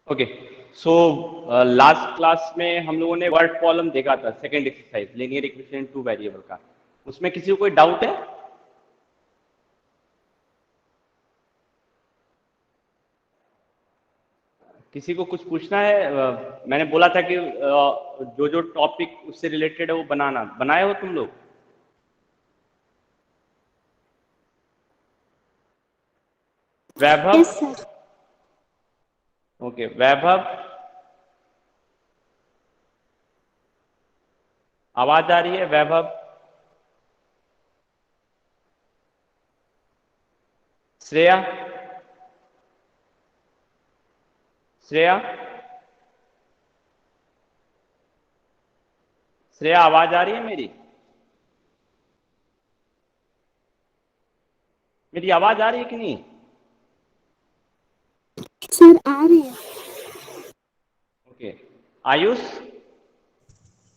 Okay, so last class में हम लोगों ने वर्ड कॉलम देखा था, second exercise linear equation two variable का। उसमें किसी को कोई डाउट है? किसी को कुछ पूछना है? मैंने बोला था कि जो जो टॉपिक उससे रिलेटेड है वो बनाए हो तुम लोग? Vaibhav? Yes sir. Okay, Vaibhav आवाज आ रही है? वैभव, श्रेया, श्रेया, श्रेया आवाज आ रही है मेरी? मेरी आवाज आ रही है कि नहीं? सर आ रही है। ओके, आयुष?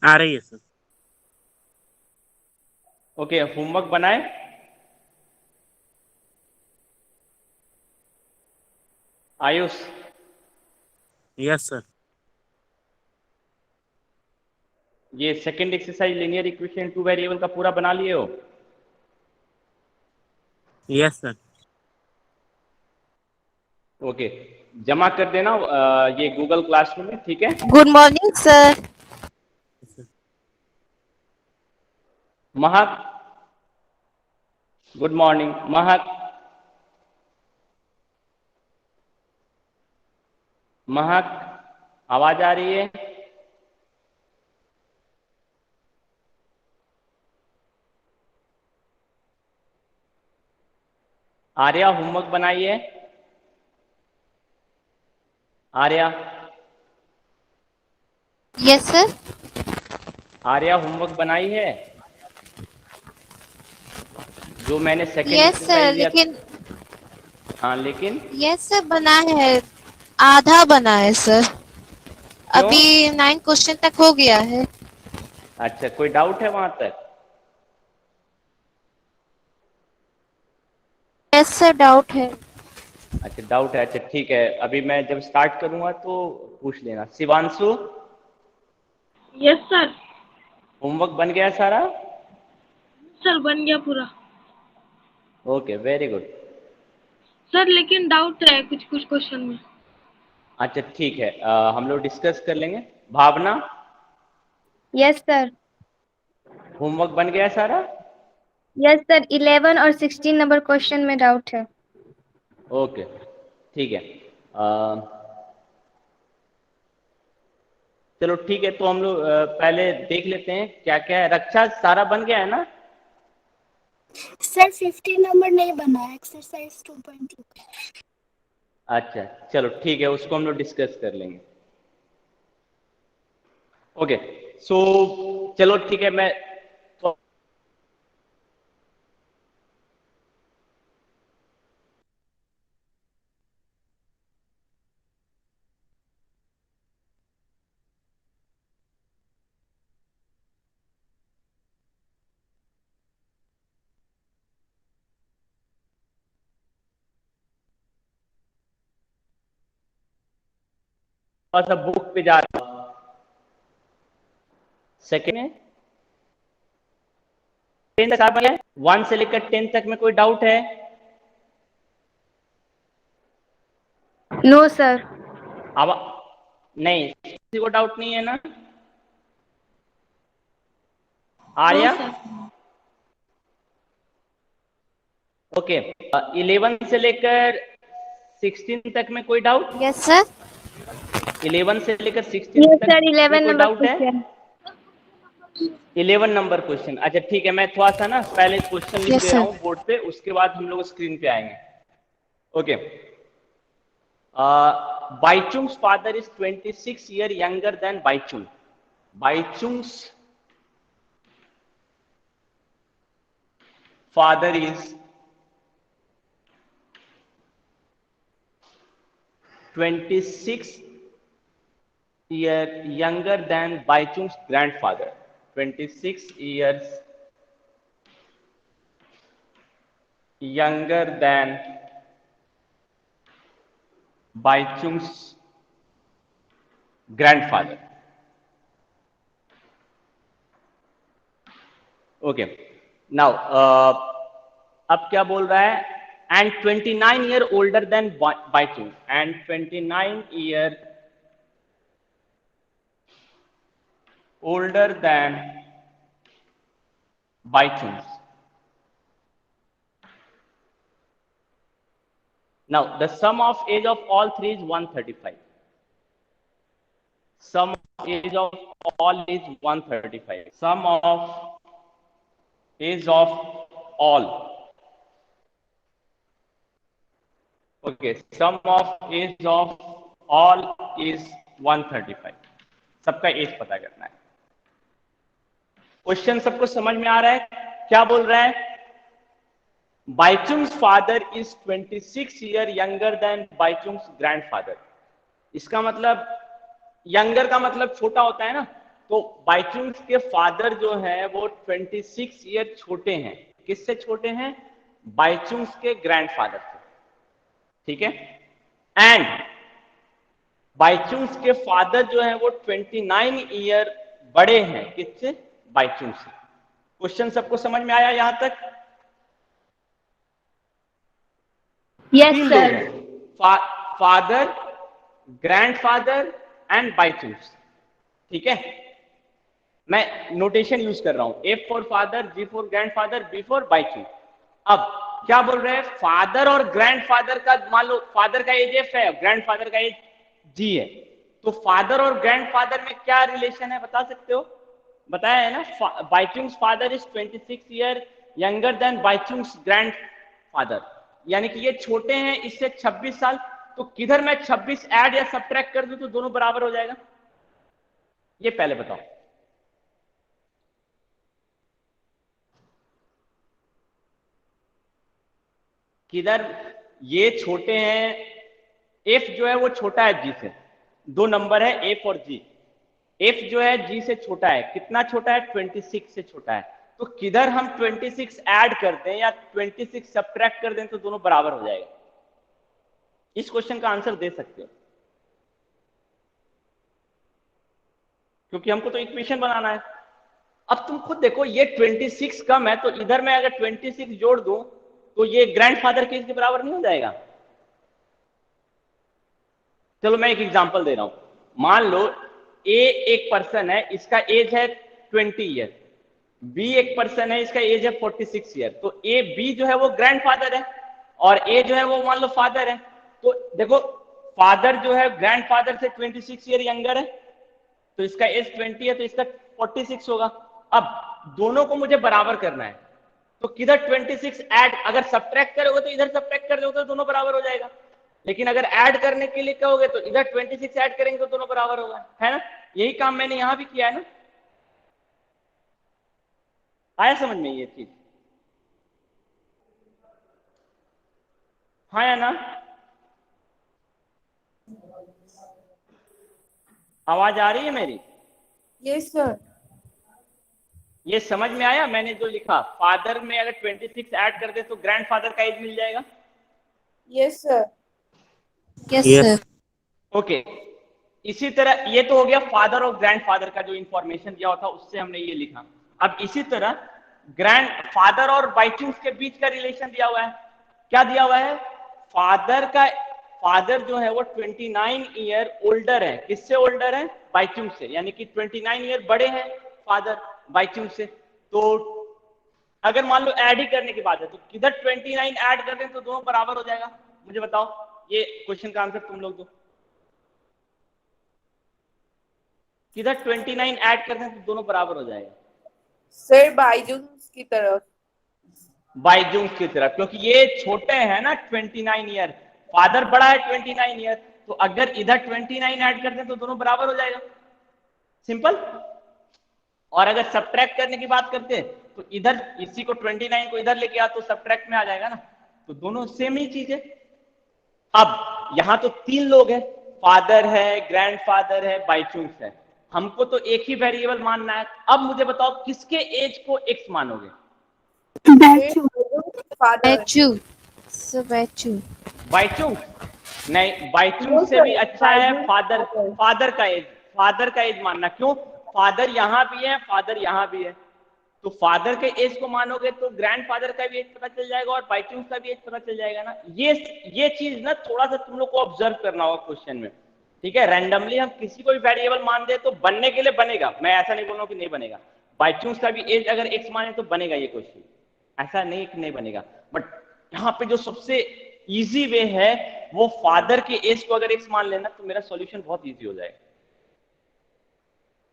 आ रही है सर। ओके, होमवर्क बनाए? आयुष? Yes sir. ये second exercise linear equation two variable का पूरा बना लिए हो? Yes sir. ओके, जमा कर देना ये गूगल क्लासरूम में, ठीक है? Good morning sir. महक, गुड मॉर्निंग। महक, महक आवाज आ रही है? आर्या होमवर्क बनाइए। Arya, yes sir. Arya homework बनाई है जो मैंने सेकंड यस सर, एक्सरसाइज दिया? लेकिन हाँ, लेकिन यस सर बना है, आधा बना है सर। क्यों? अभी 9 क्वेश्चन तक हो गया है। अच्छा, कोई डाउट है वहां तक? यस सर, डाउट है। अच्छा, डाउट है, अच्छा ठीक है, अभी मैं जब स्टार्ट करूंगा तो पूछ लेना। Shivanshu, yes sir. होमवर्क बन गया सारा? सर बन गया पूरा। Okay, very good. सर लेकिन डाउट है कुछ कुछ क्वेश्चन में। अच्छा ठीक है, हम लोग डिस्कस कर लेंगे। भावना, यस सर। होमवर्क बन गया सारा? यस सर, 11 और 16 नंबर क्वेश्चन में डाउट है। ओके, ठीक है। चलो ठीक है, तो हम लोग पहले देख लेते हैं क्या क्या है। रक्षा, सारा बन गया है ना? सर 15 नंबर नहीं बना है, एक्सरसाइज 2.2। अच्छा, चलो ठीक है, उसको हम लोग डिस्कस कर लेंगे। ओके, सो चलो ठीक है, मैं थोड़ा सा बुक पे जा रहा हूँ। सेकेंड है 10 तक आप 1 से लेकर 10 तक में कोई डाउट है? No sir. अब नहीं, किसी को डाउट नहीं है ना? नो आर्या? सर। ओके, 11 से लेकर 16 तक में कोई डाउट? Yes sir. 11 से लेकर 16 यस तक सर, में 11 कोई नंबर डाउट है? क्वेश्चन। 11 नंबर क्वेश्चन, अच्छा ठीक है, मैं थोड़ा सा ना पहले क्वेश्चन लिख यस दे रहा सर। हूँ बोर्ड पे, उसके बाद हम लोग स्क्रीन पे आएंगे। Okay, Bhaichung's father is 26 year younger than Bhaichung. बाइचुंग्स father is 26 years younger than Baichung's grandfather. 26 years younger than Baichung's grandfather. Okay, now अब क्या बोल रहा है? And 29 year older than Bhaichung, and 29 year older than Baichung. Now the sum of age of all three is 135. Sum of age of all is 135. Sum of age of all. Okay, sum of age of all is 135. सबका as पता करना है। Question सबको समझ में आ रहा है? क्या बोल रहा है? Bhaichung's father is 26 year younger than Bhaichung's grandfather. इसका मतलब यंगर का मतलब छोटा होता है ना, तो बाइचुंग्स के फादर जो है वो 26 ईयर छोटे हैं। किससे छोटे हैं? बाइचुंग्स के ग्रैंडफादर से, ठीक है। एंड बाइचुंग्स के फादर जो है वो 29 ईयर बड़े हैं किससे? बाइचुंग से। क्वेश्चन सबको समझ में आया यहां तक? Yes, तीन sir. लोग हैं, फादर, ग्रैंडफादर एंड बाइचुंग्स, ठीक है। मैं नोटेशन यूज कर रहा हूं, F for father, G for grandfather, B for Bhaichung. अब क्या बोल रहे हैं? फादर और ग्रैंडफादर का, मान लो फादर का एज F है, ग्रैंडफादर का एज G है, तो फादर और ग्रैंडफादर में क्या रिलेशन है बता सकते हो? बताया है ना, Bhaichung's father is 26 year younger than Bhaichung's grandfather, यानी कि ये छोटे हैं इससे 26 साल। तो किधर मैं 26 ऐड या सब्ट्रैक्ट कर दूं तो दोनों बराबर हो जाएगा? ये पहले बताओ। किधर ये छोटे हैं? F जो है वो छोटा है G से, दो नंबर है F और G। F जो है G से छोटा है, कितना छोटा है? 26 से छोटा है। तो किधर हम 26 ऐड कर दें या 26 सब्ट्रैक्ट कर दें तो दोनों बराबर हो जाएगा। इस क्वेश्चन का आंसर दे सकते हो, क्योंकि हमको तो इक्वेशन बनाना है। अब तुम खुद देखो, ये 26 कम है, तो इधर मैं अगर 26 जोड़ दूं तो ये ग्रैंडफादर के इसके बराबर नहीं हो जाएगा? चलो मैं एक एग्जांपल दे रहा हूं। मान लो A एक पर्सन है, इसका एज है 20 ईयर, B एक पर्सन है, इसका एज है 46 ईयर। तो B जो है वो ग्रैंडफादर है और A जो है वो मान लो फादर है। तो देखो, फादर जो है ग्रैंडफादर से 26 ईयर यंगर है, तो इसका एज 20 है, तो इसका 46 होगा। अब दोनों को मुझे बराबर करना है, तो किधर 26 ऐड, अगर सब्ट्रैक्ट करोगे तो इधर सब्ट्रैक्ट कर दोगे तो दोनों बराबर हो जाएगा। लेकिन अगर ऐड करने के लिए कहोगे तो इधर 26 ऐड करेंगे तो दोनों बराबर होगा, है ना? यही काम मैंने यहां भी किया है ना। आया समझ में ये चीज? हाँ या ना? आवाज आ रही है मेरी? Yes sir. ये समझ में आया? मैंने जो लिखा, फादर में अगर 26 ऐड कर दे तो ग्रैंडफादर का एज मिल जाएगा। Yes sir. Yes Yes. Sir. Okay, इसी तरह ये तो हो गया फादर और ग्रैंडफादर का जो इंफॉर्मेशन दिया हुआ था उससे हमने ये लिखा। अब इसी तरह ग्रैंडफादर और बाइचुंग्स के बीच का रिलेशन दिया हुआ है। क्या दिया हुआ है? फादर जो है वो 29 ईयर ओल्डर है। किससे ओल्डर है? बाइचुंग से, यानी कि 29 ईयर बड़े हैं फादर बाइचुंग से। तो अगर मान लो ऐड ही करने की बात है तो किधर 29 ऐड कर दें तो दोनों बराबर हो जाएगा? मुझे बताओ, ये क्वेश्चन का आंसर तुम लोग दो। किधर 29 ऐड कर दें तो दोनों बराबर हो जाएगा? सर बाइजुंस की तरफ। बाइजुंग की तरफ, क्योंकि ये छोटे हैं ना 29 ईयर, फादर बड़ा है 29 ईयर, तो अगर इधर 29 ऐड कर दें तो दोनों बराबर हो जाएगा। सिंपल। और अगर सब्ट्रैक्ट करने की बात करते हैं तो इधर इसी को 29 को इधर लेके आ तो सब्ट्रैक्ट में आ जाएगा ना, तो दोनों सेम ही चीज है। अब यहां तो तीन लोग हैं, फादर है, ग्रैंडफादर है, बाइचुंग्स है। हमको तो एक ही वेरिएबल मानना है। अब मुझे बताओ किसके एज को x मानोगे? बैचू। सर बैचू। बाइचुंग नहीं, बाइचुंग से भी अच्छा है फादर का एज। फादर का एज मानना। क्यों? फादर यहां भी है, फादर यहां भी है, तो फादर के एज को मानोगे तो ग्रैंडफादर का भी एज पता चल जाएगा और बाई चांस का भी एज पता चल जाएगा ना। ये चीज ना थोड़ा सा तुम लोग को ऑब्जर्व करना होगा क्वेश्चन में, ठीक है। रैंडमली हम किसी को भी वेरिएबल मान दे तो बनने के लिए बनेगा, मैं ऐसा नहीं बोल रहा हूं कि नहीं बनेगा। बाई चांस का भी एज अगर एक्स माने तो बनेगा ये क्वेश्चन, ऐसा नहीं कि नहीं बनेगा। बट यहाँ पे जो सबसे इजी वे है वो फादर के एज को अगर एक्स मान लेना तो मेरा सॉल्यूशन बहुत इजी हो जाएगा।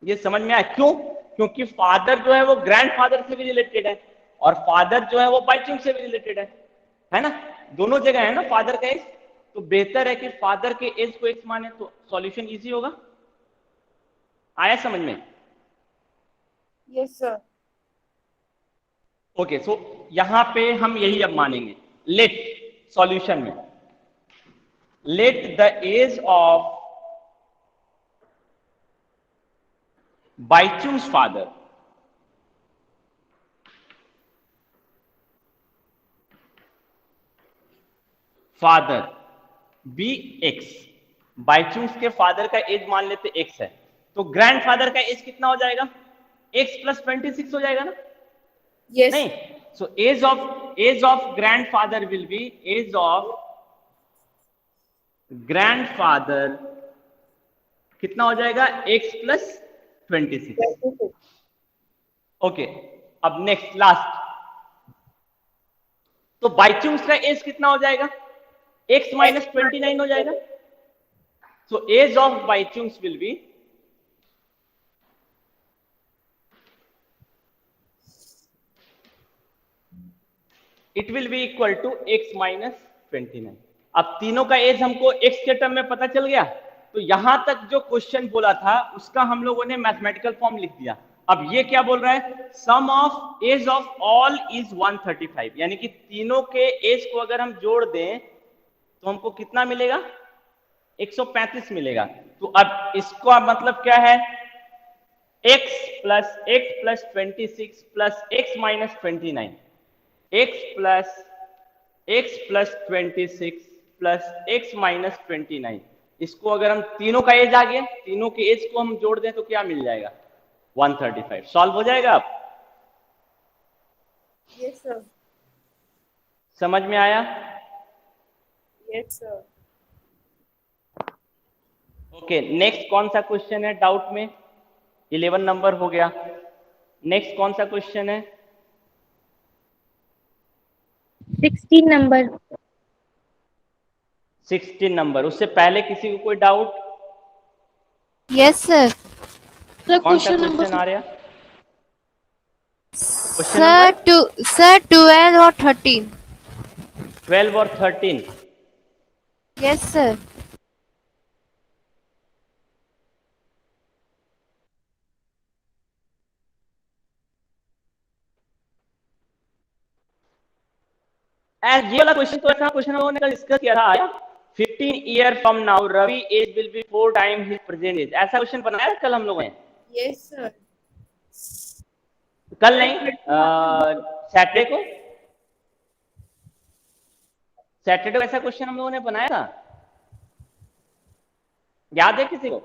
ये समझ में आया? क्यों? क्योंकि फादर जो है वो ग्रैंडफादर से भी रिलेटेड है और फादर जो है वो बाई चांस से भी रिलेटेड है ना, दोनों जगह है ना फादर का एज। तो बेहतर है कि फादर के एज को एक्स माने तो सॉल्यूशन इजी होगा। आया समझ में? Yes sir. ओके, सो यहां पे हम यही अब मानेंगे। लेट सॉल्यूशन में let the age of Bhaichung's father be x. Bhaichung's के फादर का एज मान लेते एक्स है, तो ग्रैंडफादर का एज कितना हो जाएगा? एक्स प्लस 26 हो जाएगा ना? यस। नहीं, so age of grandfather will be age of grandfather कितना हो जाएगा? X plus 26। ओके, अब नेक्स्ट लास्ट, तो बाइचुंग्स का एज कितना हो जाएगा? एक्स माइनस 29 हो जाएगा। So age of Bhaichung's will be it will be equal to x minus 29। अब तीनों का एज हमको एक्स के टर्म में पता चल गया, तो यहां तक जो क्वेश्चन बोला था उसका हम लोगों ने मैथमेटिकल फॉर्म लिख दिया। अब ये क्या बोल रहा है? Sum of age of all is 135, यानी कि तीनों के एज को अगर हम जोड़ दें तो हमको कितना मिलेगा? 135 मिलेगा। तो अब इसका मतलब क्या है? x plus 26 plus x minus 29, x plus 26 plus x minus 29, इसको अगर हम तीनों का एज आ गया, तीनों के एज को हम जोड़ दें तो क्या मिल जाएगा? 135। सॉल्व हो जाएगा। अब यस सर। समझ में आया? Yes sir. ओके, नेक्स्ट कौन सा क्वेश्चन है डाउट में? 11 नंबर हो गया। नेक्स्ट कौन सा क्वेश्चन है? 16 नंबर। 16 नंबर। उससे पहले किसी को कोई डाउट? Yes sir. सर कौन सा क्वेश्चन क्वेश्चन नंबर आ रहा? क्वेश्चन नंबर सर 12 और 13। 12 और 13। Yes sir. ये वाला क्वेश्चन तो ऐसा क्वेश्चन हम लोगों ने कल डिस्कस किया था। आया 15 year from now Ravi age will be 4 time his present age. ऐसा क्वेश्चन बनाया कल हम लोगों ने? Yes sir. कल नहीं, सैटरडे को। सैटरडे को ऐसा क्वेश्चन हम लोगों ने बनाया था, याद है किसी को?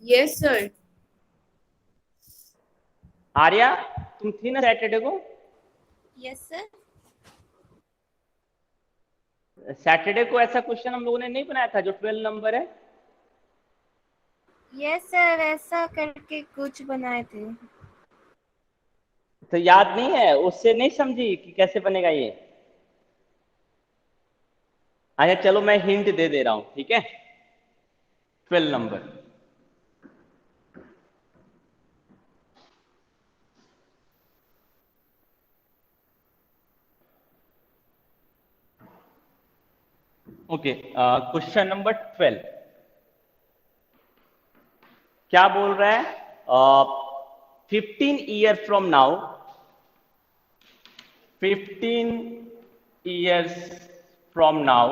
Yes sir. आर्या तुम थी ना सैटरडे को? Yes sir. सैटरडे को ऐसा क्वेश्चन हम लोगों ने नहीं बनाया था जो 12 नंबर है? यस सर, ऐसा करके कुछ बनाए थे। तो याद नहीं है? उससे नहीं समझी कि कैसे बनेगा ये? अच्छा चलो मैं हिंट दे रहा हूं, ठीक है। 12 नंबर, ओके। क्वेश्चन नंबर 12 क्या बोल रहा है? 15 year from now, 15 years from now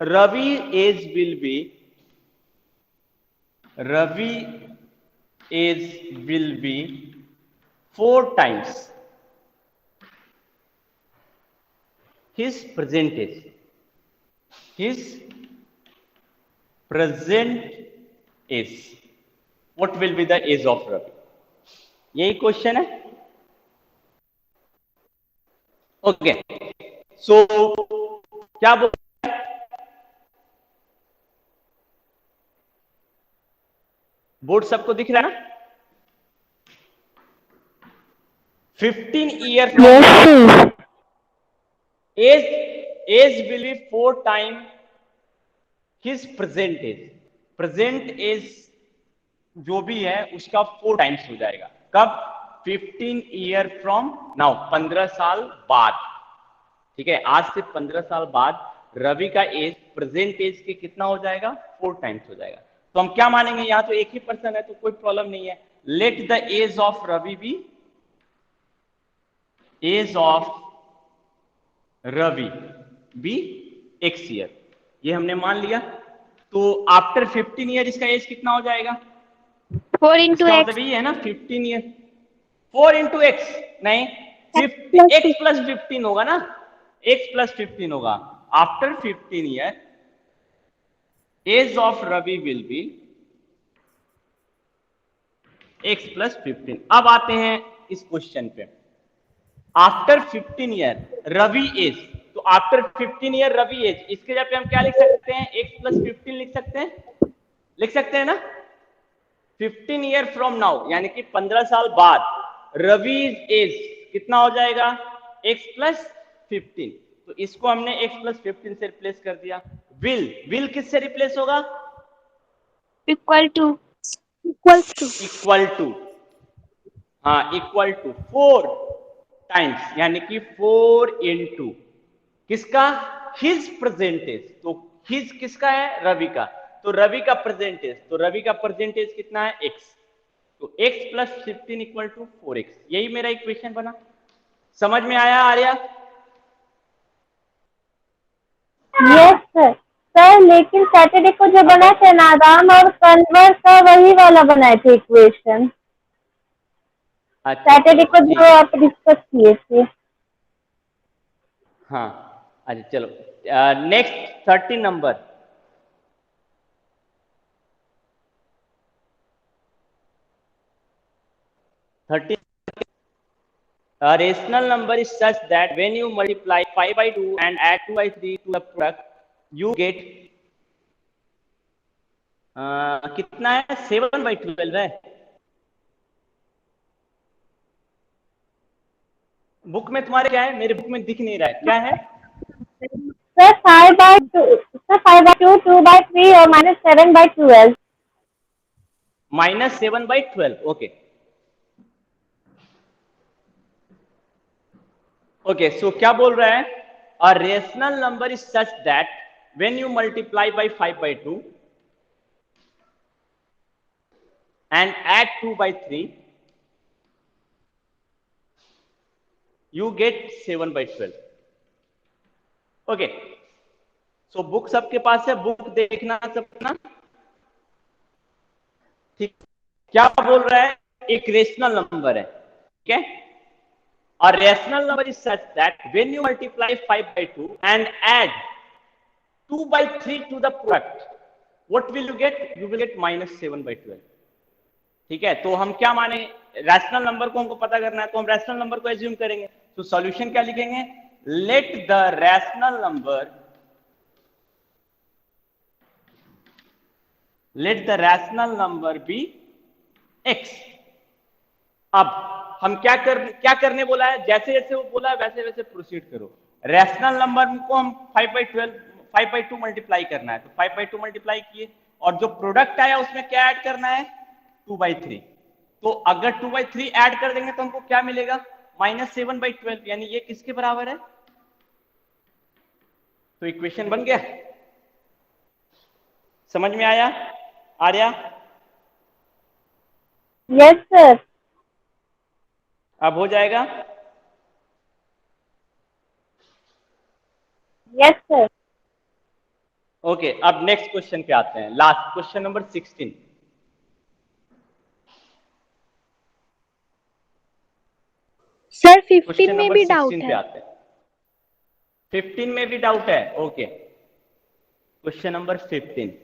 Ravi age will be 4 times his present age. his present age. What will be the age of Ravi? यही क्वेश्चन है. ओके, सो क्या बोल, बोर्ड सबको दिख रहा है ना? 15 years age will be 4 times his present age. present age जो भी है उसका 4 टाइम्स हो जाएगा. कब? 15 ईयर फ्रॉम नाउ, 15 साल बाद. ठीक है, आज से 15 साल बाद रवि का एज प्रेजेंट एज के कितना हो जाएगा? 4 टाइम्स हो जाएगा. तो हम क्या मानेंगे, यहाँ तो एक ही पर्सन है तो कोई प्रॉब्लम नहीं है. Let the age of Ravi be, age of Ravi be x year. ये हमने मान लिया. तो आफ्टर 15 ईयर इसका एज कितना हो जाएगा? 4 into इसका x. मतलब ये है ना 15 ईयर. 4 into x नहीं, x plus 15 होगा ना, x plus 15 होगा. After 15 year age of Ravi will be x plus 15. अब आते हैं इस क्वेश्चन पे. आफ्टर 15 ईयर रवि एज, तो आफ्टर 15 ईयर रवि एज, इसके जगह पे हम क्या लिख सकते हैं? x plus 15 लिख सकते हैं, लिख सकते हैं ना. 15 ईयर फ्रॉम नाउ यानी कि 15 साल बाद रवि एज कितना हो जाएगा? x plus 15. तो इसको हमने x plus 15 से रिप्लेस कर दिया. विल किससे रिप्लेस होगा? Equal to. इक्वल टू, हाँ इक्वल टू 4 टाइम्स यानी कि 4 इंटू किसका? His percentage. तो हिज किसका है? रवि का. तो रवि का प्रेजेंटेज, तो रवि का प्रेजेंटेज कितना है? x. तो x plus 15 equal to 4x. यही मेरा इक्वेशन बना. समझ में आया आर्या? Yes sir. सर लेकिन सैटरडे को जो बना था नादाम और कन्वर का वही वाला बनाए थे इक्वेशन. सैटरडे को जो आप डिस्कस किए थे. हाँ अच्छा चलो, next 13 number. A rational number is such that when you multiply 5 by 2 and add 2 by 3 to the product, you get कितना है? 7 by 12 है. बुक में तुम्हारे क्या है? मेरे बुक में दिख नहीं रहा है, क्या है? Sir 5 by 2, sir 5 by 2, 2 by 3 और -7 by 12. -7 by 12. ओके ओके, सो क्या बोल रहा है? A rational number is such that when you multiply by 5 by 2 and add 2 by 3, you get 7 by 12. Okay, so book सबके पास है, बुक देखना सबना. ठीक, क्या बोल रहा है? एक रेशनल नंबर है. ठीक है, a rational number is such that when you multiply 5 by 2 and add 2 by 3 to the product, what will you get? You will get -7 by 12. ठीक है, तो हम क्या माने? रैशनल नंबर को हमको पता करना है, तो हम रैशनल नंबर को एज्यूम करेंगे. तो सॉल्यूशन क्या लिखेंगे? Let the rational number be x. अब हम क्या करने बोला है? जैसे जैसे वो बोला है वैसे वैसे प्रोसीड करो. रैशनल नंबर को हम 5 by 2 मल्टीप्लाई करना है, तो 5 by 2 मल्टीप्लाई किए और जो प्रोडक्ट आया उसमें क्या ऐड करना है? 2 by 3. तो अगर 2 by 3 ऐड कर देंगे तो हमको क्या मिलेगा? -7 by 12. यानी ये किसके बराबर है? तो इक्वेशन बन गया. समझ में आया आर्या? Yes sir. अब हो जाएगा. Yes sir. ओके, अब नेक्स्ट क्वेश्चन पे आते हैं. Last question number 16. Sir question 15 में नंबर भी 16 डाउट पे है. आते हैं. 15 में भी डाउट है. Okay, question number 15।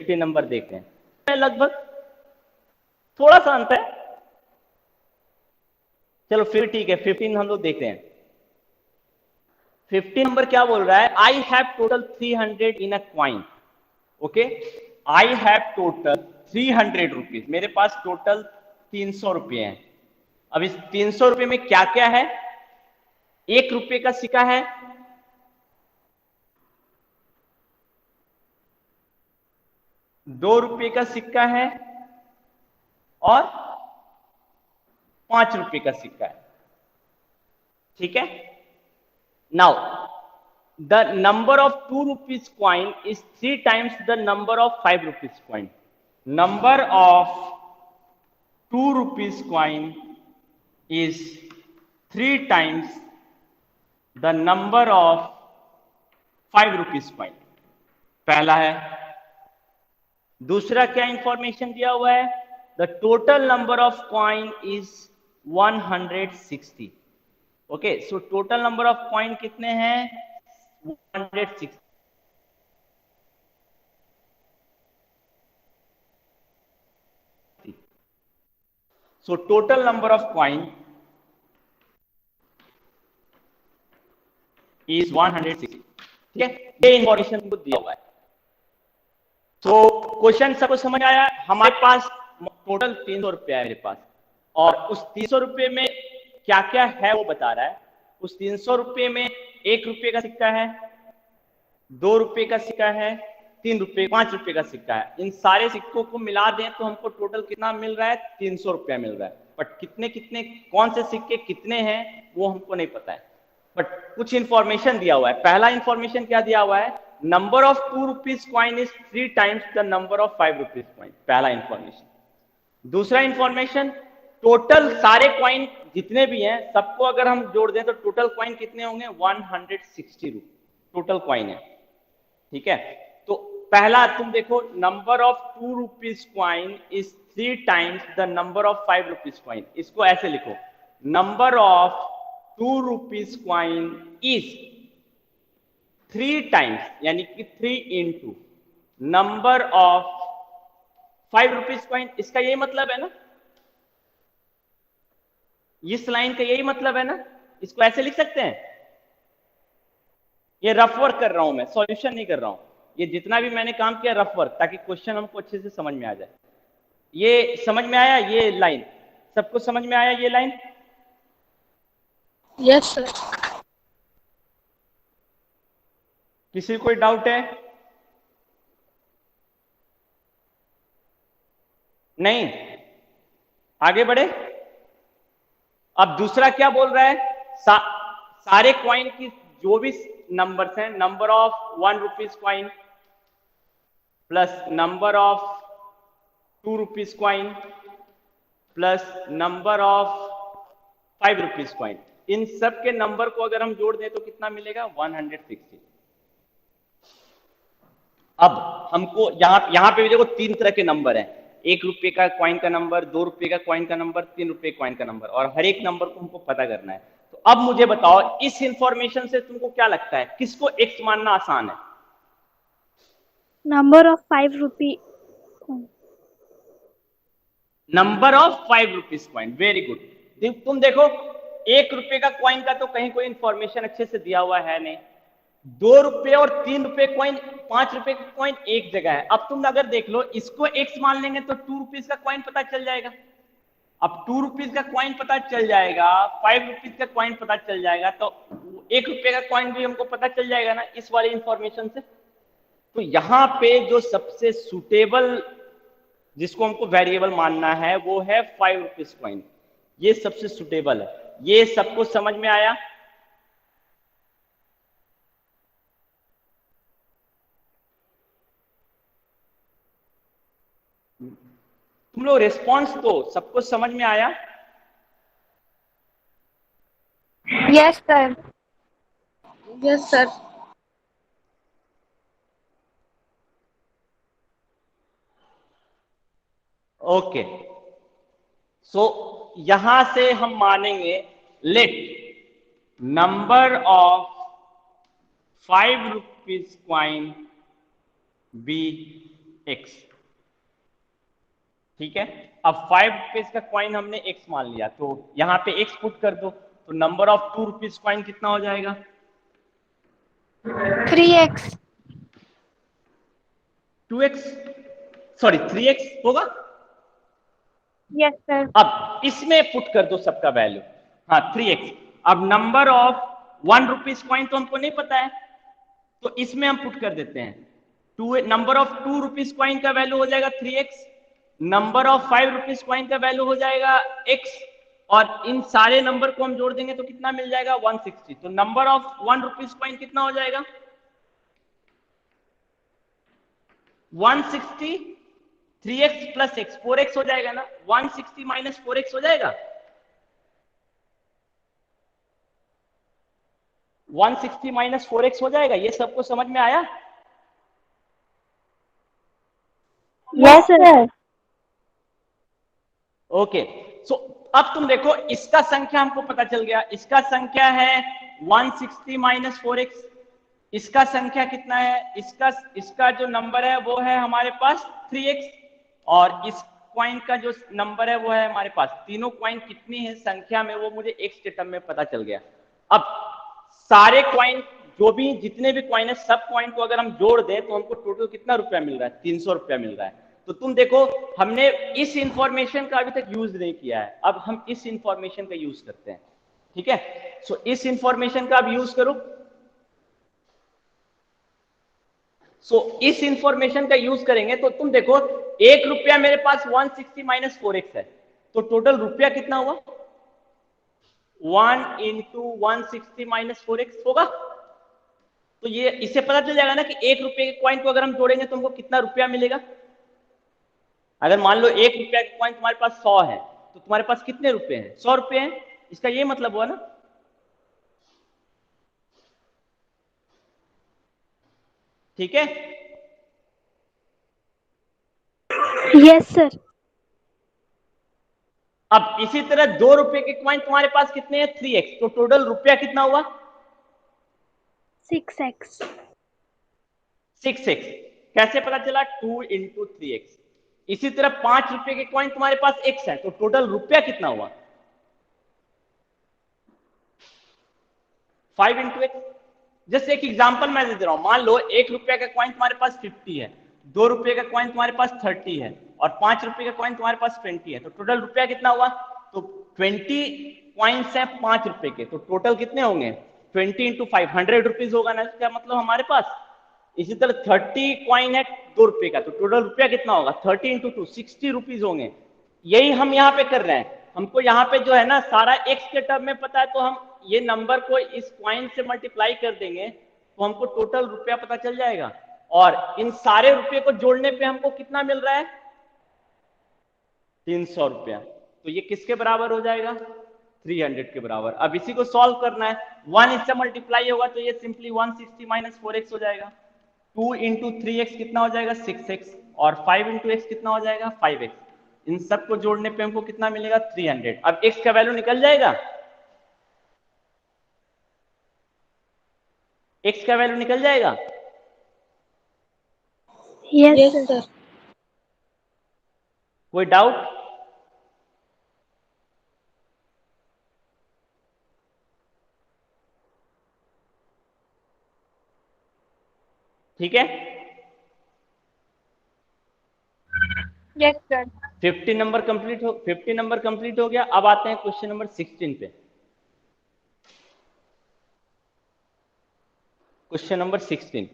नंबर देखते हैं, लगभग थोड़ा सा अंतर है, चलो फिर ठीक है। 15 हम लोग देखते हैं। 15 नंबर क्या बोल रहा है? I have total 300 in a coin. Okay, I have total 300 rupees, मेरे पास टोटल 300 रुपये हैं। अब इस 300 रुपये में क्या क्या है? 1 रुपये का सिक्का है, 2 रुपये का सिक्का है और 5 रुपये का सिक्का है। ठीक है। Now the number of 2 rupees coin is 3 times the number of 5 rupees coin. Number of 2 rupees coin is 3 times the number of 5 rupees coin. पहला है। दूसरा क्या इंफॉर्मेशन दिया हुआ है? The total number of coin is 160। Okay, so total number of coin कितने हैं? 160। So total number of coin is 160। ठीक है, ये इंफॉर्मेशन को दिया हुआ है। तो क्वेश्चन सबको समझ आया? हमारे पास टोटल 300 रुपया है मेरे पास, और उस 300 रुपये में क्या क्या है वो बता रहा है। उस 300 रुपये में 1 रुपये का सिक्का है, 2 रुपये का सिक्का है, 3 रुपये, 5 रुपये का सिक्का है। इन सारे सिक्कों को मिला दें तो हमको टोटल कितना मिल रहा है? 300 रुपया मिल रहा है। बट कितने कितने कौन से सिक्के कितने हैं वो हमको नहीं पता है, बट कुछ इंफॉर्मेशन दिया हुआ है। पहला इंफॉर्मेशन क्या दिया हुआ है? Number of 2 rupees coin is 3 times the number of 5 rupees coin। पहला इंफॉर्मेशन। दूसरा इंफॉर्मेशन, टोटल सारे कॉइन जितने भी हैं सबको अगर हम जोड़ दें तो टोटल कॉइन कितने होंगे? 160 रुपये टोटल कॉइन है। ठीक है, तो पहला तुम देखो, number of 2 rupees coin is 3 times the number of 5 rupees coin। इसको ऐसे लिखो, number of 2 rupees coin is 3 times, यानी कि 3 into number of 5 rupees coin। इसका यही मतलब है ना, इस लाइन का यही मतलब है ना। इसको ऐसे लिख सकते हैं। ये रफ वर्क कर रहा हूं मैं, सॉल्यूशन नहीं कर रहा हूं। ये जितना भी मैंने काम किया रफ वर्क, ताकि क्वेश्चन हमको अच्छे से समझ में आ जाए। ये समझ में आया? ये लाइन सबको समझ में आया? ये लाइन? Yes sir. किसी कोई डाउट है? नहीं? आगे बढ़े। अब दूसरा क्या बोल रहा है? सारे कॉइन की जो भी नंबर्स हैं, number of 1 rupees coin plus number of 2 rupees coin plus number of 5 rupees coin, इन सब के नंबर को अगर हम जोड़ दें तो कितना मिलेगा? 160। अब हमको यहां पे भी देखो 3 तरह के नंबर हैं। 1 रुपये का कॉइन का नंबर, 2 रुपये का कॉइन का नंबर, 3 रुपये कॉइन का नंबर, और हर एक नंबर को हमको पता करना है। तो अब मुझे बताओ, इस इंफॉर्मेशन से तुमको क्या लगता है, किसको एक्स मानना आसान है? Number of 5 rupee, number of 5 rupees coin. Very good. तुम देखो, 1 रुपये का कॉइन का तो कहीं कोई इंफॉर्मेशन अच्छे से दिया हुआ है नहीं। 2 रुपये और 3 रुपये कॉइन, 5 रुपये का कॉइन एक जगह है। अब तुम अगर देख लो, इसको एक्स मान लेंगे तो 2 rupees का कॉइन पता चल जाएगा। अब 2 rupees का कॉइन पता चल जाएगा, 5 rupees का कॉइन पता चल जाएगा, तो 1 रुपये का कॉइन भी हमको पता चल जाएगा ना इस वाली इंफॉर्मेशन से। तो यहाँ पे जो सबसे सुटेबल, जिसको हमको वेरिएबल मानना है, वो है 5 rupees कॉइन। ये सबसे सुटेबल है। ये सबको समझ में आया? तुम लोग रिस्पॉन्स दो, सबको समझ में आया? Yes sir. Yes sir. Okay, so यहां से हम मानेंगे let number of 5 rupees coin be x. ठीक है, अब 5 रुपीज का क्वाइन हमने एक्स मान लिया, तो यहां पे एक्स पुट कर दो, तो नंबर ऑफ 2 रुपीज क्वाइन कितना हो जाएगा? 3x। 2x, सॉरी 3x होगा। Yes sir. अब इसमें पुट कर दो सबका वैल्यू, हाँ 3x। अब नंबर ऑफ 1 रुपीज क्वाइन तो हमको नहीं पता है, तो इसमें हम पुट कर देते हैं। नंबर ऑफ 2 रुपीज क्वाइन का वैल्यू हो जाएगा 3x, number of 5 rupees coin का वैल्यू हो जाएगा x, और इन सारे नंबर को हम जोड़ देंगे तो कितना मिल जाएगा? 160। तो नंबर ऑफ 1 रुपीज क्वाइन कितना हो जाएगा? 160 3x प्लस x, 4x हो जाएगा ना, 160 माइनस 4x हो जाएगा, 160 माइनस 4x हो जाएगा। ये सबको समझ में आया? Yes sir. ओके, सो अब तुम देखो, इसका संख्या हमको पता चल गया, इसका संख्या है 160 माइनस 4x। इसका संख्या कितना है? इसका जो नंबर है वो है हमारे पास 3x, और इस क्वाइन का जो नंबर है वो है हमारे पास। तीनों क्वाइन कितनी है संख्या में वो मुझे x के टर्म में पता चल गया। अब सारे क्वाइन, जो भी जितने भी क्वाइन है, सब क्वाइन को अगर हम जोड़ दें तो हमको टोटल कितना रुपया मिल रहा है? 300 रुपया मिल रहा है। तो तुम देखो, हमने इस इंफॉर्मेशन का अभी तक यूज नहीं किया है, अब हम इस इंफॉर्मेशन का यूज करते हैं। ठीक है, सो इस इंफॉर्मेशन का अब यूज करो। सो इस इंफॉर्मेशन का यूज करेंगे तो तुम देखो, 1 रुपया मेरे पास 160 माइनस 4x है, तो टोटल रुपया कितना हुआ? 1 इंटू 160 माइनस 4x होगा। तो ये इससे पता चल जाएगा ना कि 1 रुपये के क्वाइन को अगर हम जोड़ेंगे तो हमको कितना रुपया मिलेगा। अगर मान लो 1 रुपया का क्वाइन तुम्हारे पास 100 है, तो तुम्हारे पास कितने रुपए हैं? 100 रुपए हैं। इसका ये मतलब हुआ ना। ठीक है, यस सर। अब इसी तरह 2 रुपए के क्वाइन तुम्हारे पास कितने हैं? 3x। तो टोटल रुपया कितना हुआ? 6x। 6x। कैसे पता चला? 2 इंटू 3x। इसी तरह 5 रुपए के क्वाइन तुम्हारे पास x है, तो टोटल रुपया कितना हुआ? 5 इंटू एक्स। जैसे एक एग्जांपल मैं दे रहा हूं, मान लो 1 रुपया का कॉइन तुम्हारे पास 50 है, 2 रुपये का कॉइन तुम्हारे पास 30 है, और 5 रुपये का कॉइन तुम्हारे पास 20 है, तो टोटल रुपया कितना हुआ? तो 20 कॉइन्स है 5 रुपए के, तो टोटल कितने होंगे? 20 इंटू 5 100 रुपीज होगा ना, क्या मतलब हमारे पास। इसी तरह 30 कॉइन है 2 रुपये का, तो टोटल रुपया कितना होगा? 30 इंटू 2 60 रुपीज होंगे। यही हम यहाँ पे कर रहे हैं। हमको यहाँ पे जो है ना सारा एक्स के टर्म में पता है, तो हम ये नंबर को इस कॉइन से मल्टीप्लाई कर देंगे तो हमको टोटल रुपया पता चल जाएगा। और इन सारे रुपये को जोड़ने पे हमको कितना मिल रहा है? 300 रुपया। तो ये किसके बराबर हो जाएगा? 300 के बराबर। अब इसी को सॉल्व करना है, 1 इससे मल्टीप्लाई होगा तो ये सिंपली 160 माइनस 4x हो जाएगा। 2 इंटू 3x कितना हो जाएगा? 6x, और 5 इंटू एक्स कितना हो जाएगा? 5x। इन सब को जोड़ने पे हमको कितना मिलेगा? 300। अब x का वैल्यू निकल जाएगा, x का वैल्यू निकल जाएगा। Yes sir. कोई डाउट? ठीक है, यस सर। 50 नंबर कंप्लीट हो गया। अब आते हैं क्वेश्चन नंबर 16 पे। क्वेश्चन नंबर 16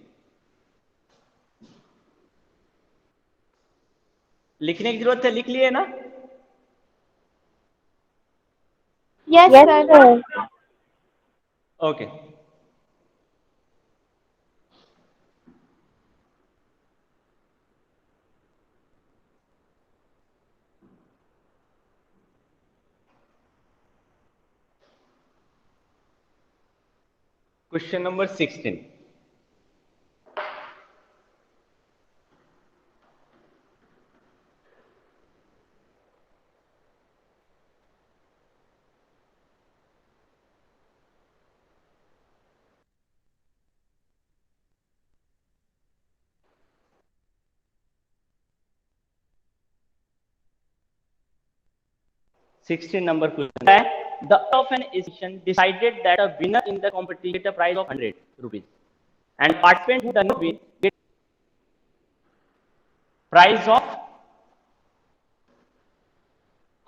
लिखने की जरूरत है, लिख लिए ना? Yes sir. Okay, question number 16। 16 number question है, the of an institution decided that a winner in the competition get a prize of 100 rupees and participant who does not win get prize of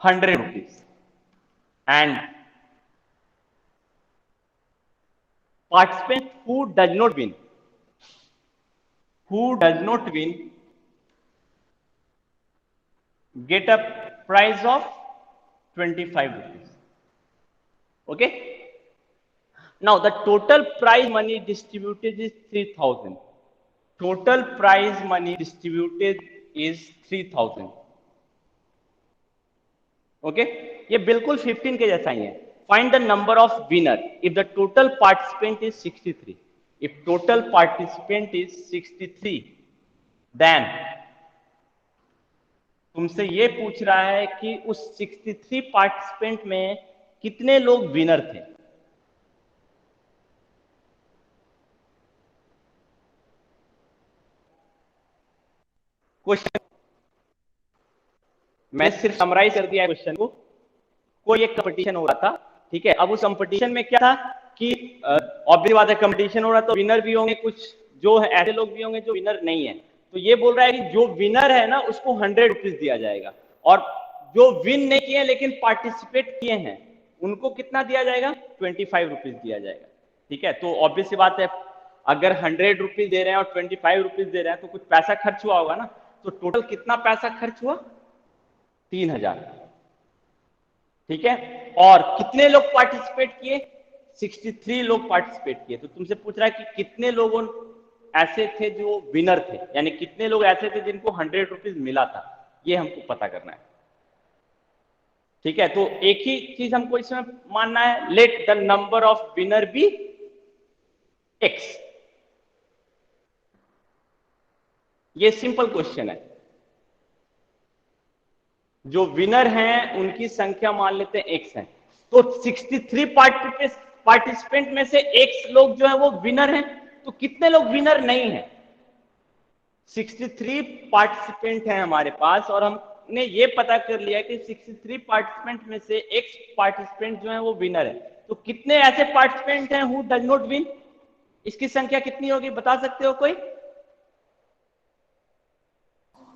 100 rupees and participant who does not win get a prize of 25 rupees. Okay, now the total prize money distributed is 3000. Total prize money distributed is 3000. Okay, ये बिल्कुल 15 के जैसा ही है. Find the number of winner if the total participant is 63. If total participant is 63, then तुमसे ये पूछ रहा है कि उस 63 पार्टिसिपेंट में कितने लोग विनर थे. क्वेश्चन मैं सिर्फ समराइज कर दिया क्वेश्चन को. कोई एक कंपटीशन हो रहा था, ठीक है. अब उस कंपटीशन में क्या था कि ऑब्वियस बात है, कंपटीशन हो रहा तो विनर भी होंगे, कुछ जो है ऐसे लोग भी होंगे जो विनर नहीं है. तो ये बोल रहा है कि जो विनर है ना उसको 100 रुपीज दिया जाएगा और जो विन नहीं किए लेकिन पार्टिसिपेट किए हैं उनको कितना दिया जाएगा, 25 रुपीज दिया जाएगा. ठीक है, तो ऑब्वियस सी बात है अगर 100 रुपीज दे रहे हैं और 25 रुपीज दे रहे हैं तो कुछ पैसा खर्च हुआ होगा ना. तो टोटल कितना पैसा खर्च हुआ, 3000. ठीक है, और कितने लोग पार्टिसिपेट किए, 63 लोग पार्टिसिपेट किए. तो तुमसे पूछ रहा है कि कितने लोगों ऐसे थे जो विनर थे, यानी कितने लोग ऐसे थे जिनको 100 रुपीज मिला था, ये हमको पता करना है. ठीक है, तो एक ही चीज हमको इसमें मानना है, let the number of winner be x. ये सिंपल क्वेश्चन है. जो विनर हैं उनकी संख्या मान लेते हैं x है. तो 63 पार्टिसिपेंट में से x लोग जो है वो विनर हैं. तो कितने लोग विनर नहीं हैं, 63 पार्टिसिपेंट हैं हमारे पास और हमने ये पता कर लिया कि 63 पार्टिसिपेंट में से x पार्टिसिपेंट जो है वो विनर है. तो कितने ऐसे पार्टिसिपेंट हैं हु डज नॉट विन, इसकी संख्या कितनी होगी बता सकते हो कोई?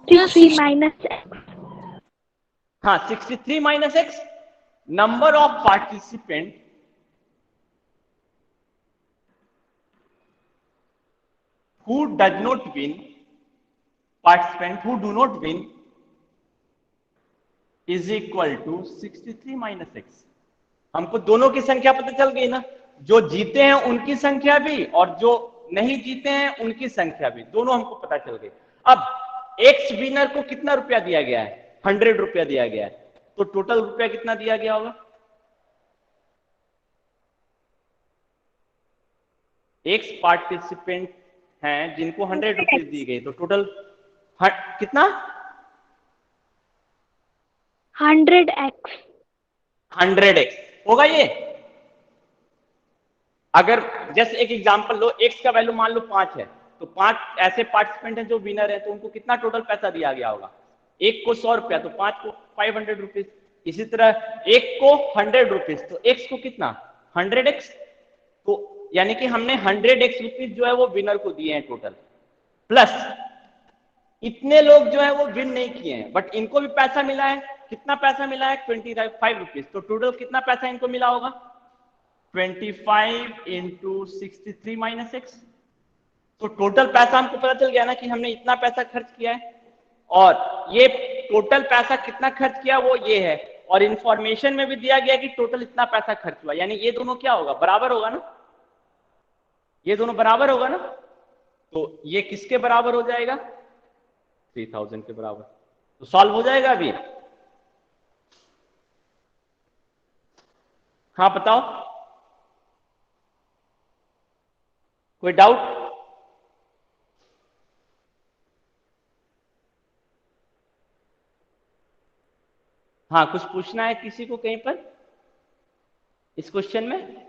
63 minus x. हाँ, 63 minus x. Number of participant who does not win, participant who do not win is equal to 63 minus x. हमको दोनों की संख्या पता चल गई ना, जो जीते हैं उनकी संख्या भी और जो नहीं जीते हैं उनकी संख्या भी, दोनों हमको पता चल गई. अब एक्स विनर को कितना रुपया दिया गया है, 100 रुपया दिया गया है. तो टोटल रुपया कितना दिया गया होगा, एक्स पार्टिसिपेंट हैं जिनको 100 रुपीज दी गई, तो टोटल कितना, 100x. 100x होगा ये. अगर जैसे एक एग्जांपल लो, x का वैल्यू मान लो 5 है, तो 5 ऐसे पार्टिसिपेंट हैं जो विनर है, तो उनको कितना टोटल पैसा दिया गया होगा, एक को 100 रुपया तो 5 को 500 रुपीज. इसी तरह एक को 100 रुपीज तो x को कितना 100x. तो यानी कि हमने 100x रुपीज जो है वो विनर को दिए हैं टोटल, प्लस इतने लोग जो है वो विन नहीं किए हैं बट इनको भी पैसा मिला है. कितना पैसा मिला है, 25 रुपीज. तो टोटल कितना पैसा इनको मिला होगा, 25 इंटू 63 माइनस एक्स. तो टोटल पैसा हमको पता चल गया ना कि हमने इतना पैसा खर्च किया है, और ये टोटल पैसा कितना खर्च किया वो ये है, और इंफॉर्मेशन में भी दिया गया कि टोटल इतना पैसा खर्च हुआ. यानी ये दोनों क्या होगा, बराबर होगा ना, ये दोनों बराबर होगा ना. तो ये किसके बराबर हो जाएगा, 3000 के बराबर. तो सॉल्व हो जाएगा अभी. हाँ बताओ, कोई डाउट? हाँ, कुछ पूछना है किसी को कहीं पर इस क्वेश्चन में?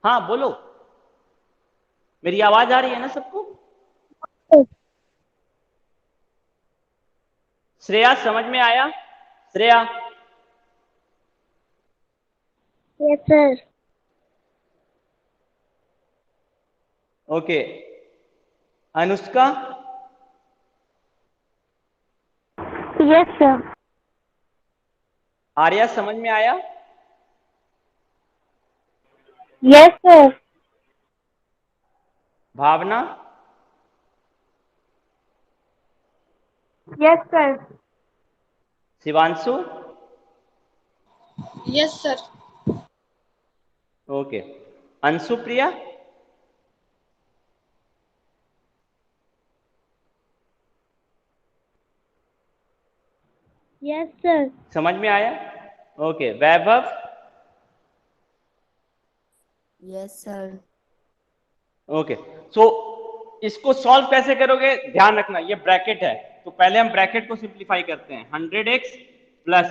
हाँ बोलो, मेरी आवाज आ रही है ना सबको? श्रेया समझ में आया? Shreya? Yes sir. Okay, Anushka? Yes sir. Arya समझ में आया? Yes sir. Bhavna? Yes sir. Shivanshu? Yes sir. Okay, Anshupriya? Yes sir. समझ में आया? Okay, Vaibhav? Yes, sir. Okay, so इसको सॉल्व कैसे करोगे? ध्यान रखना, ये ब्रैकेट है, तो पहले हम ब्रैकेट को सिंप्लीफाई करते हैं। 100x plus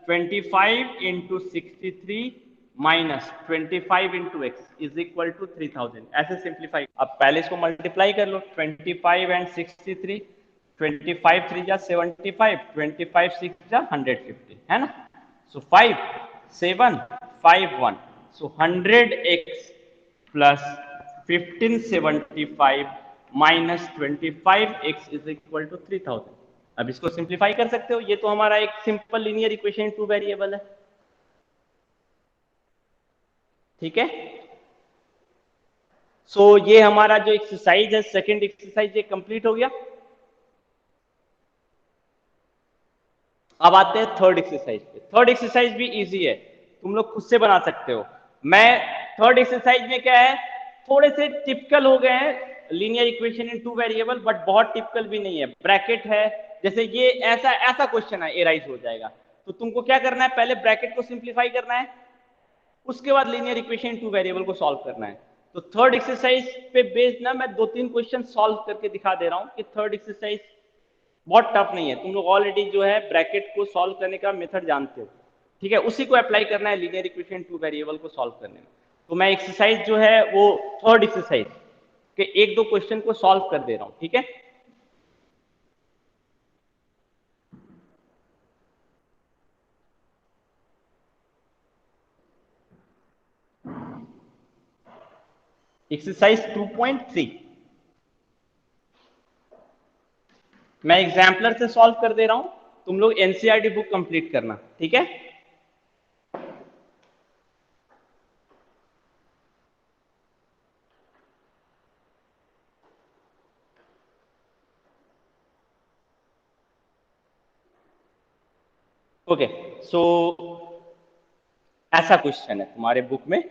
25 into 63 minus 25 into x is equal to 3000, ऐसे सिंप्लीफाई। अब पहले इसको मल्टीप्लाई कर लो, 25 एंड 63, 25 3 जा 75, 25 6 जा 150, है ना? So 5 7 5 1, so 100x plus 1575 minus 25x is equal to 3000। अब इसको सिंप्लीफाई कर सकते हो, ये तो हमारा एक simple linear equation two variable है, ठीक है? सो ये हमारा जो एक्सरसाइज है, सेकंड एक्सरसाइज, ये कंप्लीट हो गया। अब आते हैं थर्ड एक्सरसाइज पे। थर्ड एक्सरसाइज भी इजी है, तुम लोग खुद से बना सकते हो। मैं थर्ड एक्सरसाइज में क्या है, थोड़े से टिपिकल हो गए हैं linear equation in two variable, but बहुत टिपिकल भी नहीं है। ब्रैकेट है, जैसे ये ऐसा ऐसा क्वेश्चन है, एराइज हो जाएगा, तो तुमको क्या करना है, पहले ब्रैकेट को सिंप्लीफाई करना है, उसके बाद लीनियर इक्वेशन टू वेरिएबल को सॉल्व करना है। तो थर्ड एक्सरसाइज पे बेस्ड ना मैं 2-3 क्वेश्चन सॉल्व करके दिखा दे रहा हूं कि थर्ड एक्सरसाइज बहुत टफ नहीं है, तुम लोग ऑलरेडी जो है ब्रैकेट को सॉल्व करने का मेथड जानते हो, ठीक है? उसी को अप्लाई करना है लीनियर इक्वेशन टू वेरिएबल को सॉल्व करने में। तो मैं एक्सरसाइज जो है वो थर्ड एक्सरसाइज के 1-2 क्वेश्चन को सॉल्व कर दे रहा हूं, ठीक है? एक्सरसाइज 2.3 मैं एग्जाम्पलर से सॉल्व कर दे रहा हूं, तुम लोग एनसीईआरटी बुक कंप्लीट करना, ठीक है? ओके, सो ऐसा क्वेश्चन है तुम्हारे बुक में,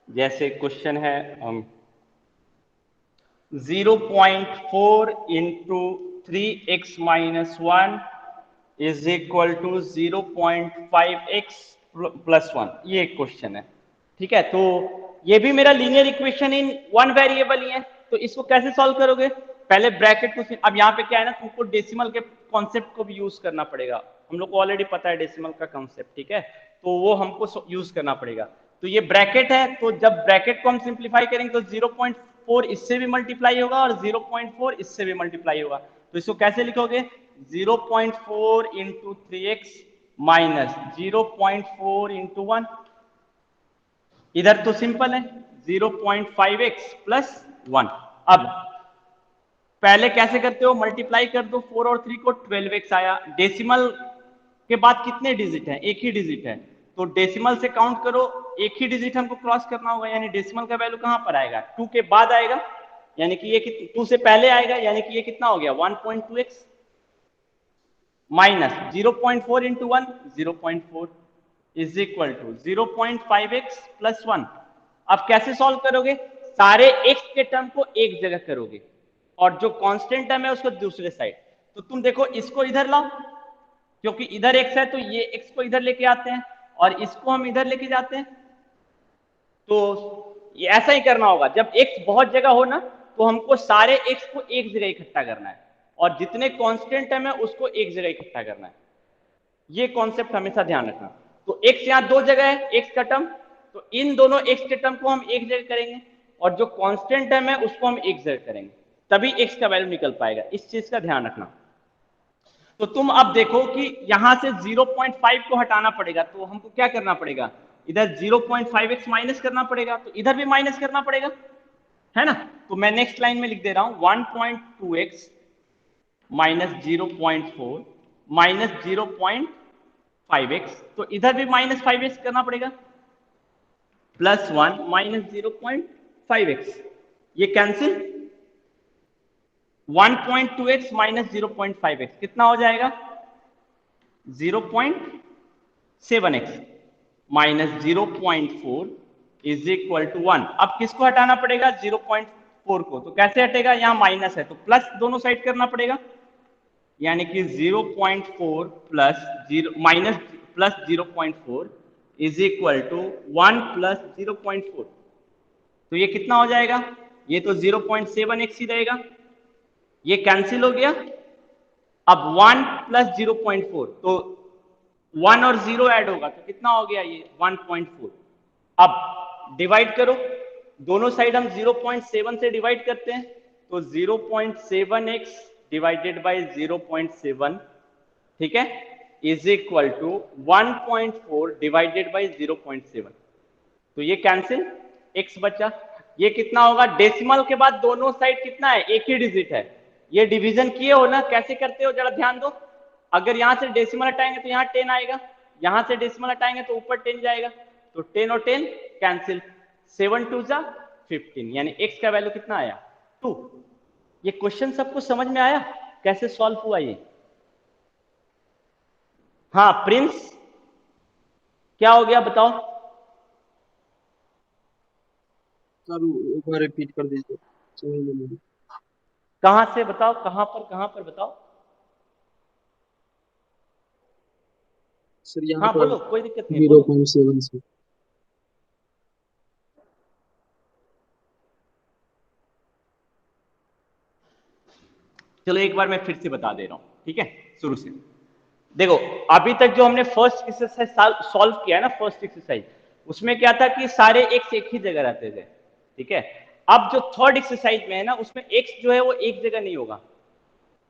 जैसे क्वेश्चन है 0.4 into 3x minus 1 is equal to 0.5x plus 1, ये एक क्वेश्चन है, ठीक है? तो ये भी मेरा linear equation in one variable ही है, तो इसको कैसे सॉल्व करोगे? पहले ब्रैकेट को, अब यहाँ पे क्या है ना, तुमको डेसिमल के कॉन्सेप्ट को भी यूज करना पड़ेगा, हम लोग को ऑलरेडी पता है डेसिमल का कॉन्सेप्ट, ठीक है? तो वो हमको यूज करना पड़ेगा। तो ये ब्रैकेट है, तो जब ब्रैकेट को हम सिंप्लीफाई करेंगे तो 0.4 इससे भी मल्टीप्लाई होगा और 0.4 इससे भी मल्टीप्लाई होगा, तो इसको कैसे लिखोगे? 0.4 इंटू 3x माइनस 0.4 इंटू 1, इधर तो सिंपल है 0.5x प्लस 1। अब पहले कैसे करते हो, मल्टीप्लाई कर दो, 4 और 3 को 12x आया। डेसिमल के बाद कितने डिजिट हैं? एक ही डिजिट है, तो डेसिमल से काउंट करो, एक ही डिजिट हमको क्रॉस करना होगा, यानी डेसिमल का वैल्यू कहां पर आएगा? 2 के बाद आएगा, यानी कि ये 2 से पहले आएगा, यानी कि ये कितना हो गया? 1.2x minus 0.4 into 1 0.4 is equal to 0.5x plus 1। अब कैसे सॉल्व करोगे? सारे x के टर्म को एक जगह करोगे और जो कांस्टेंट टर्म है उसको दूसरे साइड। तो तुम देखो, इसको इधर लाओ, क्योंकि इधर x है तो ये x को इधर लेके आते हैं और इसको हम इधर लेके जाते हैं। तो ये ऐसा ही करना होगा, जब x बहुत जगह हो ना तो हमको सारे x को एक जगह इकट्ठा करना है और जितने कांस्टेंट टर्म है उसको एक जगह इकट्ठा करना है। ये कॉन्सेप्ट हमेशा ध्यान रखना। तो x यहाँ 2 जगह है x का टर्म, तो इन दोनों x के टर्म को हम एक जगह करेंगे। और जो कांस्टेंट टर्म है उसको हम x z करेंगे, तभी x का वैल्यू निकल पाएगा। इस चीज का ध्यान रखना। तो तुम अब देखो कि यहां से 0.5 को हटाना पड़ेगा, तो हमको क्या करना पड़ेगा, इधर 0.5x माइनस करना पड़ेगा, तो इधर भी माइनस करना पड़ेगा, है ना। तो मैं नेक्स्ट लाइन में लिख दे रहा हूं 1.2x माइनस 0.4 माइनस 0.5x, तो इधर भी माइनस 5x करना पड़ेगा, प्लस 1 माइनस 0.5x, ये कैंसिल, 1.2x माइनस 0.5x कितना हो जाएगा, 0.7x minus 0.4 is equal to 1। अब किसको हटाना पड़ेगा, 0.4 को, तो कैसे हटेगा, यहां माइनस है तो प्लस दोनों साइड करना पड़ेगा, यानी कि 0.4 plus 0 minus plus 0.4 is equal to 1 plus 0.4, तो ये कितना हो जाएगा, ये तो 0.7x ही रहेगा, ये कैंसिल हो गया। अब 1 प्लस 0.4, तो 1 और 0 ऐड होगा तो कितना हो गया, ये 1.4। अब डिवाइड करो, दोनों साइड हम 0.7 से डिवाइड करते हैं, तो 0.7x डिवाइडेड बाय 0.7, ठीक है, is equal to 1.4 divided by 0.7, तो ये कैंसिल, x बचा। ये कितना होगा, डेसिमल के बाद दोनों साइड कितना है, एक ही डिजिट है। ये डिवीजन किए हो ना, कैसे करते हो जरा ध्यान दो। अगर यहां से डेसिमल हटाएंगे तो यहां 10 आएगा, यहां से डेसिमल हटाएंगे तो ऊपर 10 जाएगा, तो 10 और 10 कैंसिल, 7 2 जा 15, यानी x का वैल्यू कितना आया, 2। ये क्वेश्चन सबको समझ में आया कैसे सॉल्व हुआ ये? हाँ प्रिंस, क्या हो गया बताओ। सर एक बार रिपीट कर दीजिए, समझ में नहीं। कहां से बताओ, कहां पर बताओ। सर यहाँ हाँ पर बोलो, कोई दिक्कत नहीं, बोलो। 0.7 से। चलो एक बार मैं फिर से बता दे रहा हूं, ठीक है, शुरू से देखो। अभी तक जो हमने फर्स्ट एक्सरसाइज सॉल्व किया है ना, फर्स्ट एक्सरसाइज, उसमें क्या था कि सारे एक्स एक ही जगह रहते थे, ठीक है। अब जो थर्ड एक्सरसाइज में है ना, उसमें एक्स जो है वो एक जगह नहीं होगा,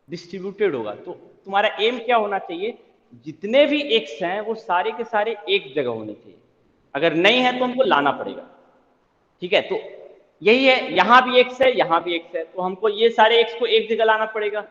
डिस्ट्रीब्यूटेड होगा। तो तुम्हारा एम क्या होना चाहिए, जितने भी एक्स हैं वो सारे के सारे एक जगह होने चाहिए, अगर नहीं है तो हमको लाना पड़ेगा, ठीक है। तो यही है, यहां भी एक्स है, यहां भी एक्स है, तो हमको ये सारे एक्स को एक जगह लाना पड़ेगा।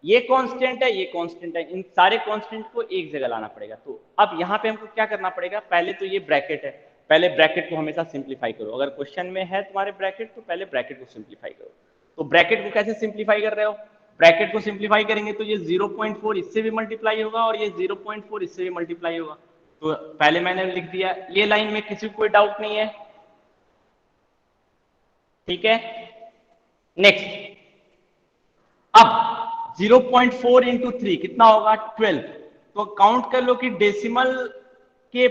ये कांस्टेंट है, ये कांस्टेंट है, इन सारे कांस्टेंट को एक जगह लाना पड़ेगा। तो अब यहाँ पे हमको क्या करना पड़ेगा, पहले तो ये ब्रैकेट है, पहले ब्रैकेट को हमेशा सिंप्लीफाई करो। अगर क्वेश्चन में है तुम्हारे ब्रैकेट, तो पहले ब्रैकेट को सिंप्लीफाई करो। तो ब्रैकेट को कैसे सिंप्लीफाई कर रहे हो, ब्रैकेट को सिंप्लीफाई करेंगे तो ये 0.4 इससे भी मल्टीप्लाई होगा और ये 0.4 इससे भी मल्टीप्लाई होगा। तो पहले मैंने लिख दिया, ये लाइन में किसी को कोई डाउट नहीं है, ठीक है। नेक्स्ट, अब 0.4 इंटू 3 कितना होगा, 12। तो काउंट कर लो कि डेसिमल के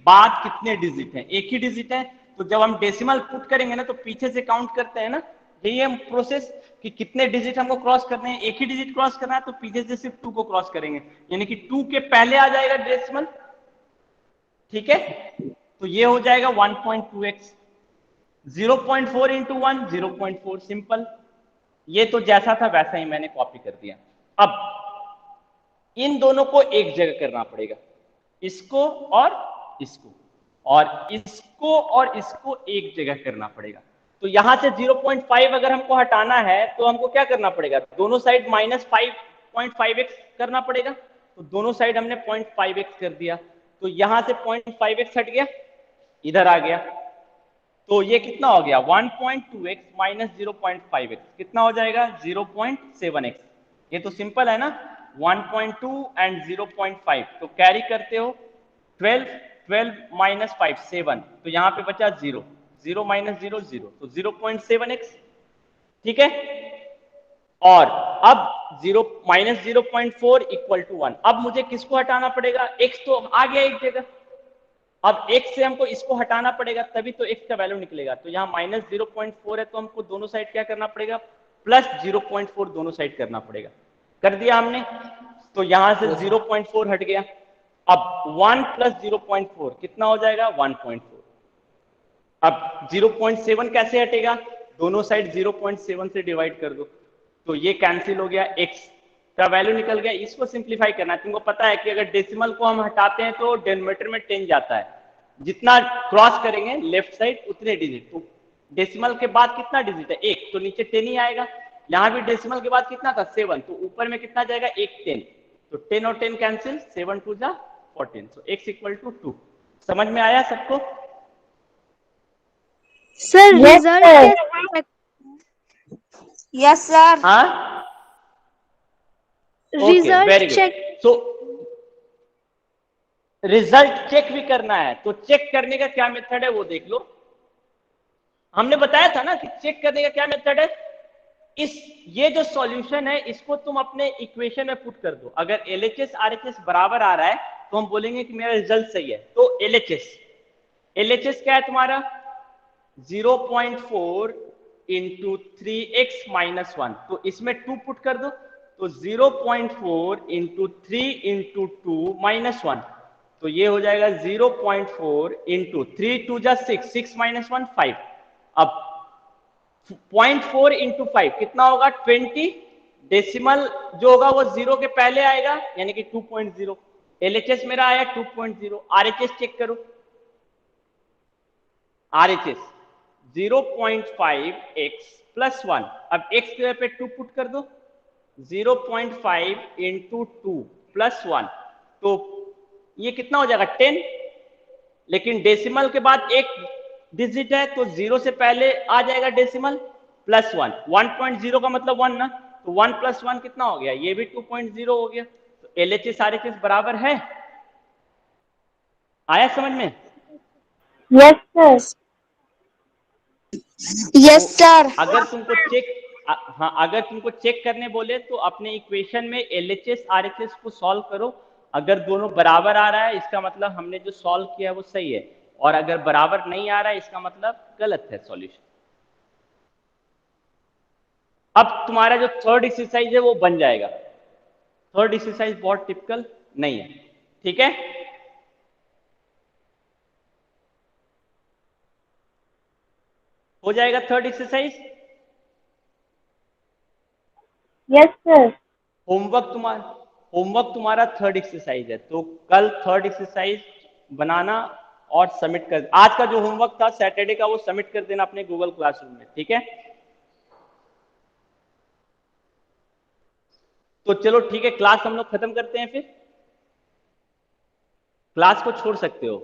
बाद कितने डिजिट हैं, एक ही डिजिट है। तो जब हम डेसिमल पुट करेंगे ना, तो पीछे से काउंट करते हैं ना, यही है प्रोसेस कि कितने डिजिट हमको क्रॉस करने हैं, एक ही डिजिट क्रॉस करना है, तो पीछे से सिर्फ 2 को क्रॉस करेंगे, यानी कि 2 के पहले आ जाएगा डेसिमल, ठीक है। तो ये हो जाएगा 1.2x, 0.4 इंटू 1 0.4, सिंपल। ये तो जैसा था वैसा ही मैंने कॉपी कर दिया। अब इन दोनों को एक जगह करना पड़ेगा, इसको और इसको, और इसको और इसको एक जगह करना पड़ेगा। तो यहां से 0.5 अगर हमको हटाना है तो हमको क्या करना पड़ेगा, दोनों साइड -5.5x करना पड़ेगा। तो दोनों साइड हमने 0.5x कर दिया, तो यहां से 0.5x हट गया, इधर आ गया, तो ये कितना हो गया, 1.2x माइनस 0.5x कितना हो जाएगा, 0.7x। ये तो सिंपल है ना, 1.2 एंड 0.5, तो कैरी करते हो 12 माइनस 5 7, तो यहाँ पे बचा 0, 0 माइनस 0 0, तो 0.7x, ठीक है। और अब 0 माइनस 0.4 इक्वल टू 1। अब मुझे किसको हटाना पड़ेगा, x तो आ गया एक जगह, अब x से हमको इसको हटाना पड़ेगा, तभी तो x का वैल्यू निकलेगा। तो यहाँ माइनस 0.4 है, तो हमको दोनों साइड क्या करना पड़ेगा, प्लस 0.4 दोनों साइड करना पड़ेगा। कर दिया हमने, तो यहां से 0.4 हट गया। अब 1 प्लस 0.4 कितना हो जाएगा, 1.4। अब 0.7 कैसे हटेगा, दोनों साइड 0.7 से डिवाइड कर दो, तो ये कैंसिल हो गया, x का वैल्यू निकल गया। इसको सिंप्लीफाई करना है, तुमको पता है कि अगर डेसिमल को हम हटाते हैं तो डिनोमिनेटर में 10 जाता है, जितना क्रॉस करेंगे लेफ्ट साइड उतने डिजिट, तो डेसिमल के बाद कितना डिजिट है 1, तो नीचे 10 ही आएगा। यहाँ भी डेसिमल के बाद कितना था 7, तो ऊपर में कितना जाएगा 1 10, तो 10 और 10 कैंसिल, 7 2 जा 14, so x इक्वल टू 2। समझ में आया सबको? Sir Yes, result sir. कैसे? Yes, sir. हाँ, okay, result very check. Good. So result check भी करना है, तो चेक करने का क्या मेथड है वो देख लो। हमने बताया था ना कि चेक करने का क्या मेथड है, ये जो सॉल्यूशन है इसको तुम अपने इक्वेशन में पुट कर दो। अगर LHS RHS बराबर आ रहा है तो हम बोलेंगे कि मेरा रिजल्ट सही है। तो LHS क्या है तुम्हारा 0.4 इंटू 3x माइनस 1, तो इसमें 2 पुट कर दो, तो 0.4 इंटू 3 इंटू 2 माइनस 1, तो ये हो जाएगा 0.4 इंटू 3 2 जा 6, 6 माइनस 1 5। अब 0.4 इंटू 5 कितना होगा 20, डेसिमल जो होगा वो 0 के पहले आएगा यानी कि 2.0। LHS मेरा आया 2.0। RHS चेक करो, RHS 0.5x प्लस 1, अब x के पे 2 पुट कर दो, 0.5 इंटू 2 प्लस 1, तो ये कितना हो जाएगा 10, लेकिन डेसिमल के बाद एक डिजिट है तो 0 से पहले आ जाएगा डेसिमल, प्लस 1, 1.0 का मतलब 1 ना, तो 1 प्लस 1 कितना हो गया, ये भी 2.0 हो गया। तो LHS RHS बराबर है, आया समझ में? Yes, sir. Yes, sir. अगर तुमको हाँ, अगर तुमको चेक करने बोले तो अपने इक्वेशन में LHS RHS को सॉल्व करो, अगर दोनों बराबर आ रहा है इसका मतलब हमने जो सॉल्व किया है वो सही है, और अगर बराबर नहीं आ रहा है इसका मतलब गलत है सॉल्यूशन। अब तुम्हारा जो थर्ड एक्सरसाइज है वो बन जाएगा। थर्ड एक्सरसाइज बहुत टिपिकल नहीं है, ठीक है? हो जाएगा third exercise. Yes, sir. Homework तुम्हारा थर्ड एक्सरसाइज है, तो कल थर्ड एक्सरसाइज बनाना और सबमिट कर, आज का जो होमवर्क था सैटरडे का वो सबमिट कर देना अपने गूगल क्लासरूम में, ठीक है? तो चलो ठीक है, क्लास हम लोग खत्म करते हैं, फिर क्लास को छोड़ सकते हो।